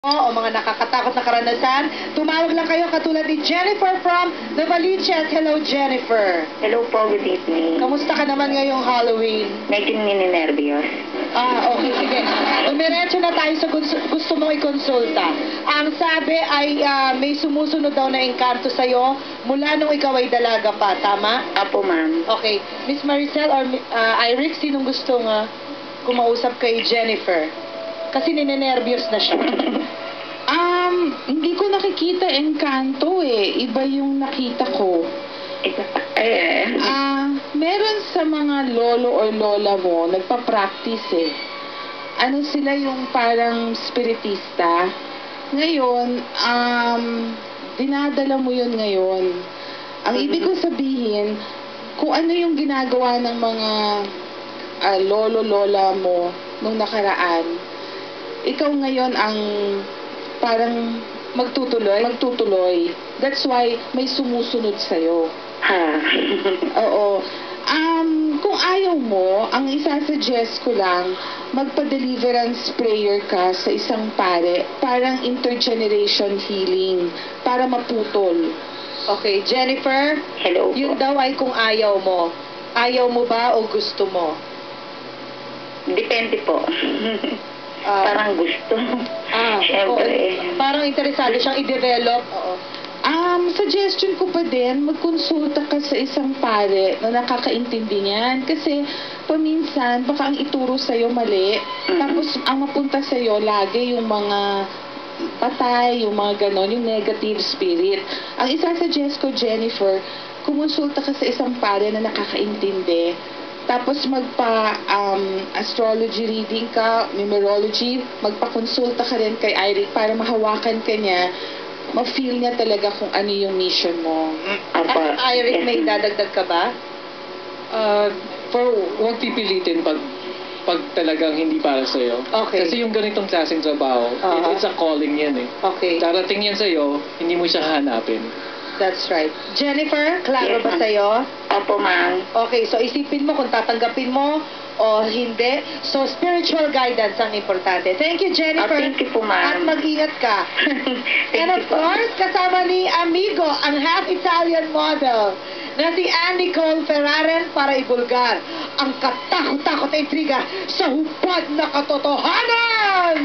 O mga nakakatakot na karanasan, tumawag lang kayo katulad ni Jennifer from Novaliches. Hello, Jennifer. Hello po, good evening. Kamusta ka naman ngayong Halloween? Medyo nininervyos. Okay, sige. Umiretso na tayo sa gusto mong ikonsulta. Ang sabi ay may sumusunod daw na engkanto sa'yo mula nung ikaw ay dalaga pa, tama? Apo, ma'am. Okay. Miss Maricel or Iric, sinong gustong kumausap kay Jennifer? Kasi ninenervyos na siya. Hindi ko nakikita engkanto eh. Iba yung nakita ko. Meron sa mga lolo or lola mo, nagpa-practice eh. Ano sila yung parang spiritista. Ngayon, dinadala mo yun ngayon. Ang ibig ko sabihin, kung ano yung ginagawa ng mga lolo-lola mo nung nakaraan, ikaw ngayon ang parang magtutuloy. That's why may sumusunod sa'yo. Oo. Kung ayaw mo, ang isasuggest ko lang, magpa-deliverance prayer ka sa isang pare, parang intergeneration healing, para maputol. Okay, Jennifer, Hello po. yun daw ay kung ayaw mo. Ayaw mo ba o gusto mo? Depende po. Parang gusto. Siyempre. Parang interesado siyang i-develop. Oo. Suggestion ko pa din, magkonsulta ka sa isang pare na nakakaintindi niyan. Kasi paminsan, baka ang ituro sa'yo mali. Tapos ang mapunta sa'yo lagi yung mga patay, yung mga ganon, yung negative spirit. Ang isasuggest ko, Jennifer, kumonsulta ka sa isang pare na nakakaintindi. Tapos astrology reading ka, numerology, magpakonsulta ka rin kay Iric para mahawakan ka niya, ma-feel niya talaga kung ano yung mission mo. Iric, may dadagdag ka ba? Huwag pipilitin pag talagang hindi para sa'yo. Okay. Kasi yung ganitong klaseng trabaho, it's a calling yan eh. Okay. Darating yan sa'yo, hindi mo siya hahanapin. That's right. Jennifer, klaro Yes, ba ma'am. sa'yo? Opo, ma'am. Okay, so isipin mo kung tatanggapin mo o hindi. So, spiritual guidance ang importante. Thank you, Jennifer. Thank you po, At ma'am. mag-ingat ka. Thank And of you po. course, kasama ni Amigo, ang half-Italian model na si Andy Cole Ferraren para ibulgar ang katakot-takot na intriga sa hubad na katotohanan!